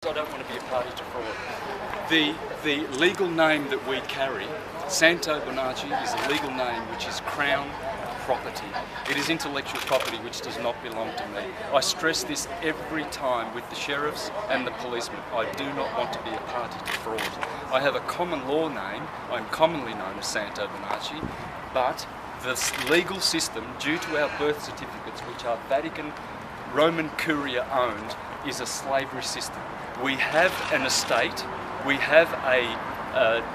I don't want to be a party to fraud. The legal name that we carry, Santo Bonacci, is a legal name which is Crown property. It is intellectual property which does not belong to me. I stress this every time with the sheriffs and the policemen. I do not want to be a party to fraud. I have a common law name. I'm commonly known as Santo Bonacci, but the legal system, due to our birth certificates, which are Vatican Roman Curia owned, is a slavery system. We have an estate, we have a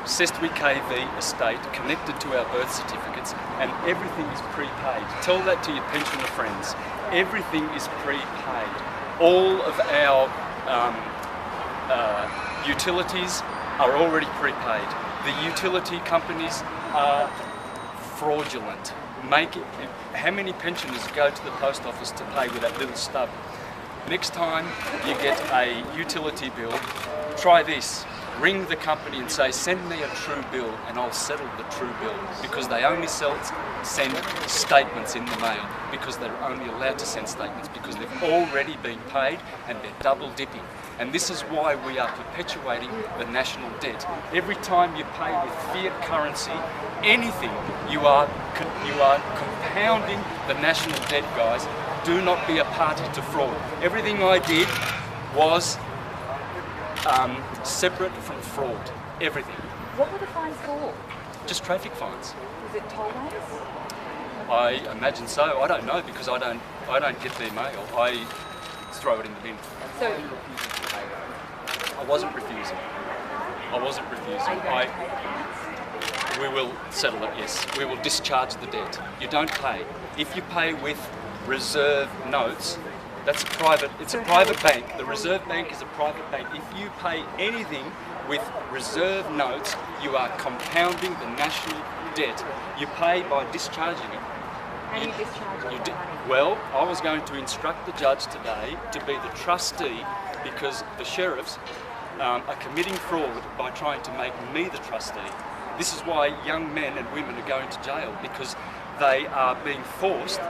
Sestwi KV estate connected to our birth certificates, and everything is prepaid. Tell that to your pensioner friends. Everything is prepaid. All of our utilities are already prepaid. The utility companies are fraudulent. How many pensioners go to the post office to pay with that little stub? Next time you get a utility bill, try this. Ring the company and say, send me a true bill and I'll settle the true bill, because they only send statements in the mail, because they're only allowed to send statements because they've already been paid and they're double dipping. And this is why we are perpetuating the national debt. Every time you pay with fiat currency, anything, you are compounding the national debt, guys. Do not be a party to fraud. Everything I did was separate from fraud. Everything. What were the fines for? Just traffic fines. Was it tollways? I imagine so. I don't know, because I don't get their mail. I throw it in the bin. So I wasn't refusing. are you going to pay the fines? We will settle it, yes. We will discharge the debt. You don't pay. If you pay with reserve notes, it's a private bank. The Reserve Bank is a private bank. If you pay anything with reserve notes, you are compounding the national debt. You pay by discharging it. And you discharge it. Well, I was going to instruct the judge today to be the trustee, because the sheriffs are committing fraud by trying to make me the trustee. This is why young men and women are going to jail, because they are being forced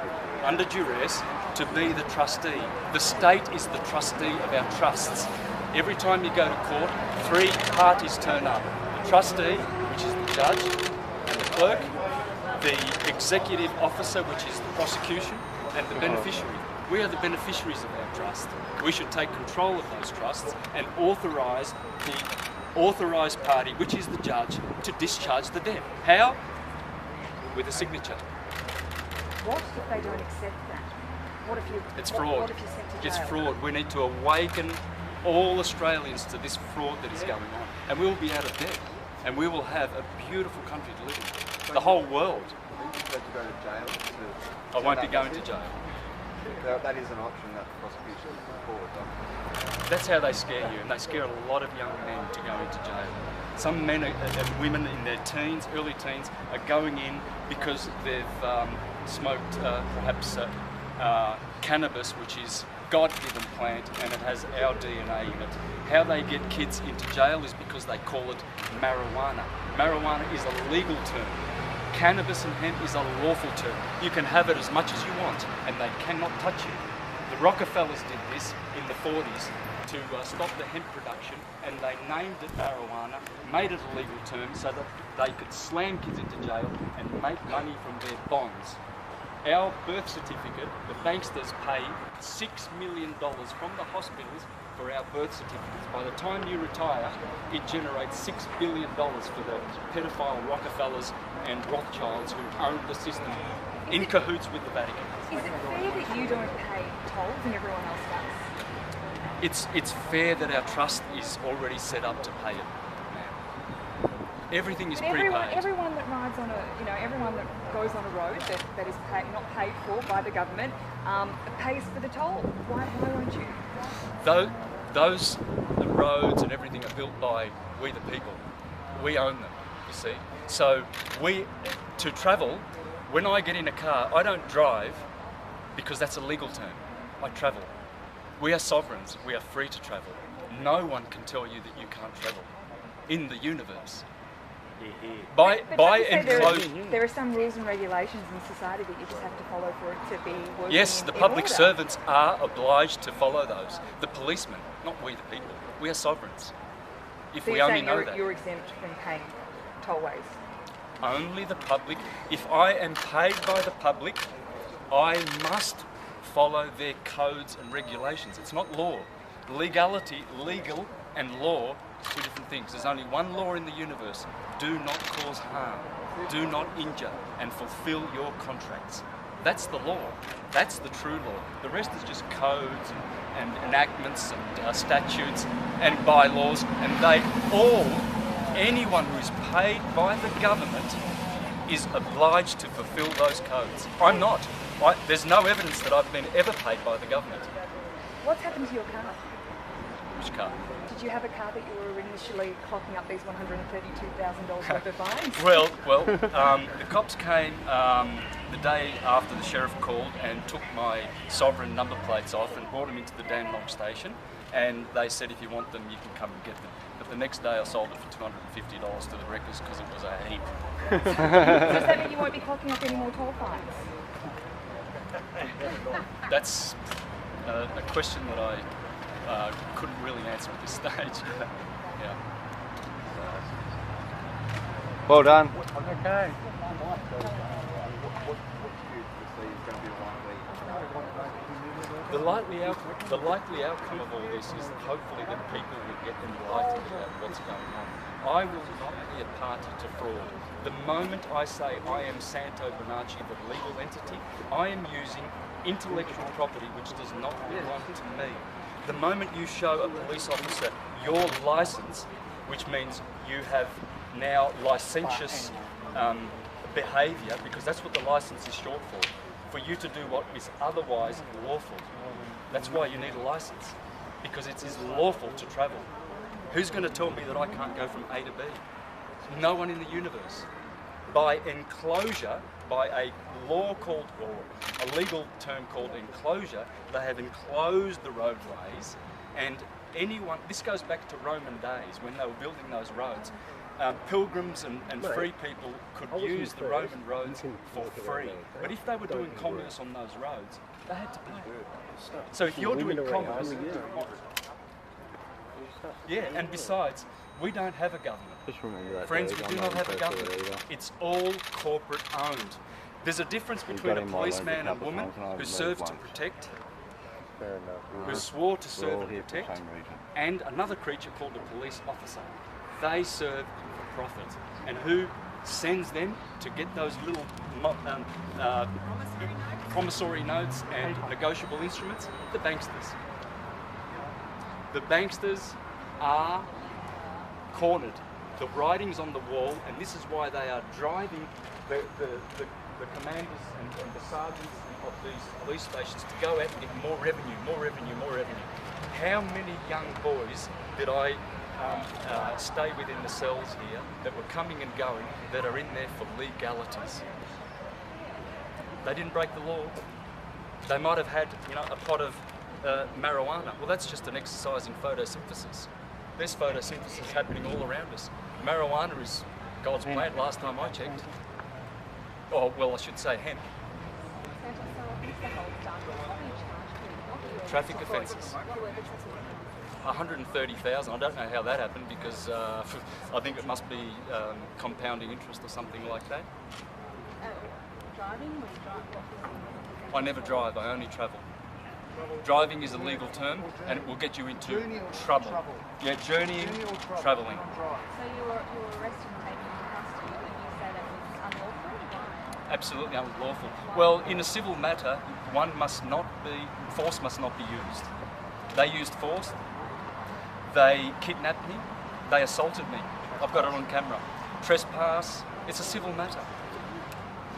under duress to be the trustee. The state is the trustee of our trusts. Every time you go to court, three parties turn up. The trustee, which is the judge and the clerk, the executive officer, which is the prosecution, and the beneficiary. We are the beneficiaries of our trust. We should take control of those trusts and authorise the authorised party, which is the judge, to discharge the debt. How? With a signature. What if they don't accept that? What if you? It's fraud. What if you're sent to jail? It's fraud. We need to awaken all Australians to this fraud that is going on, and we will be out of debt, and we will have a beautiful country to live in. The whole world. To go to jail. I won't be going to jail. That is an option that the prosecution put forward. That's how they scare you, and they scare a lot of young men to go into jail. Some men and women in their teens, early teens, are going in because they've smoked perhaps cannabis, which is God-given plant, and it has our DNA in it. How they get kids into jail is because they call it marijuana. Marijuana is a legal term. Cannabis and hemp is a lawful term. You can have it as much as you want, and they cannot touch you. The Rockefellers did this in the 40s to stop the hemp production, and they named it marijuana, made it a legal term so that they could slam kids into jail and make money from their bonds. Our birth certificate, the banksters pay $6 million from the hospitals for our birth certificates. By the time you retire, it generates $6 billion for the pedophile Rockefellers and Rothschilds who own the system, in cahoots with the Vatican. Is it fair that you don't pay tolls and everyone else does? It's fair that our trust is already set up to pay it, ma'am. Everything is prepaid. Everyone that rides on everyone that goes on a road that is not paid for by the government pays for the toll. Why won't you? Those the roads and everything are built by we the people. We own them, you see. So to travel, when I get in a car, I don't drive because that's a legal term. I travel. We are sovereigns. We are free to travel. No one can tell you that you can't travel in the universe. By But like you said, enclosure. there are some rules and regulations in society that you just have to follow for it to be working. Yes, the in public order. servants are obliged to follow those. The policemen, not we the people. We are sovereigns. If So we you're only saying know you're, that. you're exempt from paying tollways. Only the public. If I am paid by the public, I must follow their codes and regulations. It's not law. Legality, legal and law, two different things. There's only one law in the universe. Do not cause harm. Do not injure and fulfill your contracts. That's the law. That's the true law. The rest is just codes and enactments and statutes and bylaws, and they all, anyone who's paid by the government is obliged to fulfill those codes. I'm not. There's no evidence that I've been ever paid by the government. What's happened to your car? Which car? Did you have a car that you were initially clocking up these $132,000 worth of fines? Well, the cops came the day after the sheriff called and took my sovereign number plates off and brought them into the Dandenong station, and they said if you want them you can come and get them. But the next day I sold it for $250 to the wreckers because it was a heap. Does that mean you won't be clocking up any more toll fines? That's a question that I couldn't really answer at this stage. Yeah. Well done. Okay. What's you see is going to be The likely outcome of all this is hopefully that people will get enlightened about what's going on. I will not be a party to fraud. The moment I say I am Santo Bonacci, the legal entity, I am using intellectual property which does not belong to me. The moment you show a police officer your license, which means you have now licentious behaviour, because that's what the license is short for you to do what is otherwise lawful. That's why you need a license, because it is lawful to travel. Who's going to tell me that I can't go from A to B? No one in the universe. By enclosure, by a law called, or a legal term called enclosure, they have enclosed the roadways, and anyone, this goes back to Roman days when they were building those roads. Pilgrims and free people could use the Roman roads for free. But if they were doing commerce on those roads, they had to pay. So if you're doing commerce, yeah, and besides, we don't have a government. Just remember that. Friends, we do not have a government. It's all corporate owned. There's a difference between a policeman and woman who serves to protect, Fair enough. who swore to We're serve all and here for the protect, same reason. and another creature called a police officer. They serve for profit. And who sends them to get those little promissory notes and negotiable instruments? The banksters. The banksters are cornered. The writing's on the wall, and this is why they are driving the commanders and the sergeants of these police stations to go out and get more revenue, more revenue, more revenue. How many young boys did I stay within the cells here that were coming and going that are in there for legalities? They didn't break the law. They might have had, a pot of marijuana. Well, that's just an exercise in photosynthesis. There's photosynthesis happening all around us. Marijuana is God's plant last time I checked. Oh, well, I should say hemp. Traffic offences. 130,000. I don't know how that happened because I think it must be compounding interest or something like that. Driving or I never drive, I only travel. Driving is a legal term and it will get you into trouble. Yeah, journeying, travelling. So you were arrested and taken into custody, and you say that was unlawful? Why? Absolutely unlawful. Well, in a civil matter, force must not be used. They used force, they kidnapped me, they assaulted me. I've got it on camera. Trespass, it's a civil matter.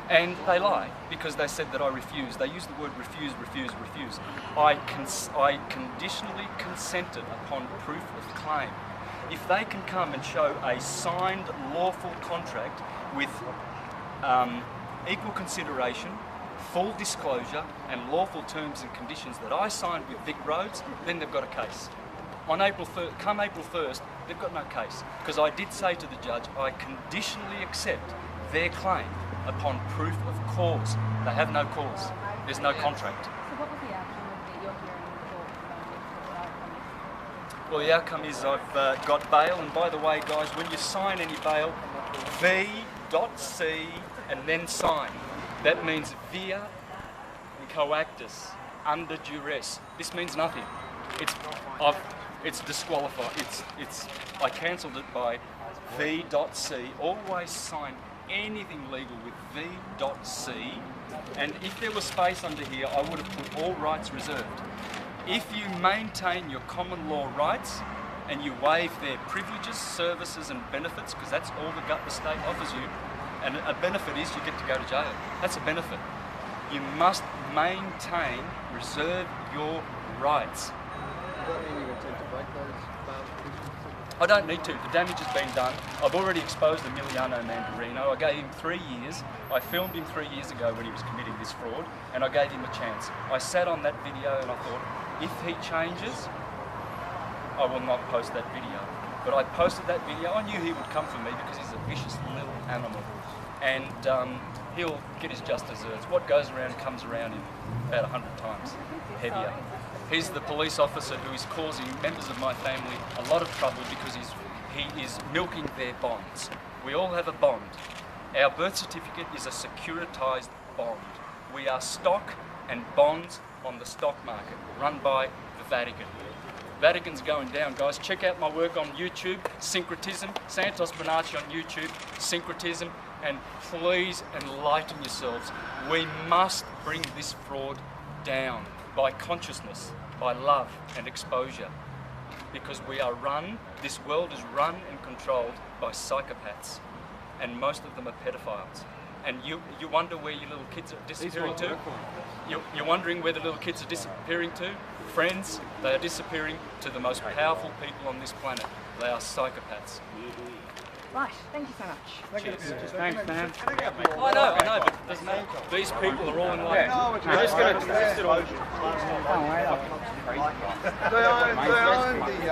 And they lie because they said that I refused. They used the word refuse, refuse, refuse. I conditionally consented upon proof of claim. If they can come and show a signed lawful contract with equal consideration, full disclosure and lawful terms and conditions that I signed with Vic Roads, then they've got a case. on come April 1st, they've got no case. Because I did say to the judge, I conditionally accept their claim upon proof of cause. They have no cause. There's no contract. So what was the outcome of your hearing in court at the moment? What the outcome is? Well, the outcome is I've got bail, and by the way, guys, when you sign any bail, v.c and then sign. That means via and coactus, under duress. This means nothing. It's disqualified. I cancelled it by v.c. Always sign anything legal with v.c. And if there was space under here, I would have put all rights reserved. If you maintain your common law rights and you waive their privileges, services and benefits, because that's all the state offers you, and a benefit is you get to go to jail. That's a benefit. You must maintain, reserve your rights. Does that mean you intend to break those provisions? I don't need to. The damage has been done. I've already exposed Emiliano Mandarino. I gave him 3 years. I filmed him 3 years ago when he was committing this fraud, and I gave him a chance. I sat on that video and I thought, if he changes, I will not post that video. But I posted that video. I knew he would come for me because he's a vicious little animal. And he'll get his just desserts. What goes around comes around in about 100 times heavier. He's the police officer who is causing members of my family a lot of trouble because he is milking their bonds. We all have a bond. Our birth certificate is a securitized bond. We are stock and bonds on the stock market, run by the Vatican. Vatican's going down, guys. Check out my work on YouTube, Syncretism, Santos Bonacci on YouTube, Syncretism, and please enlighten yourselves. We must bring this fraud down by consciousness, by love and exposure, because we are run, this world is run and controlled by psychopaths, and most of them are pedophiles. And you wonder where your little kids are disappearing to? You're wondering where the little kids are disappearing to? Friends, they are disappearing to the most powerful people on this planet. They are psychopaths. Right, thank you so much. Cheers. Thanks, man. I know, but doesn't matter. These people are all in line. We're just going to test it on.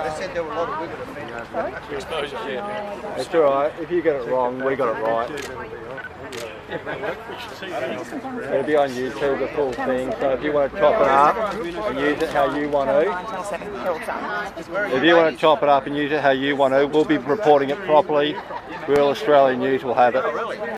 They said there were a lot of women. Exposure, yeah. It's all right. If you get it wrong, we got it right. It'll be on YouTube, the full thing. So if you want to chop it up and use it how you want to, if you want to chop it up and use it how you want to, we'll be reporting it properly. Real Australian News will have it.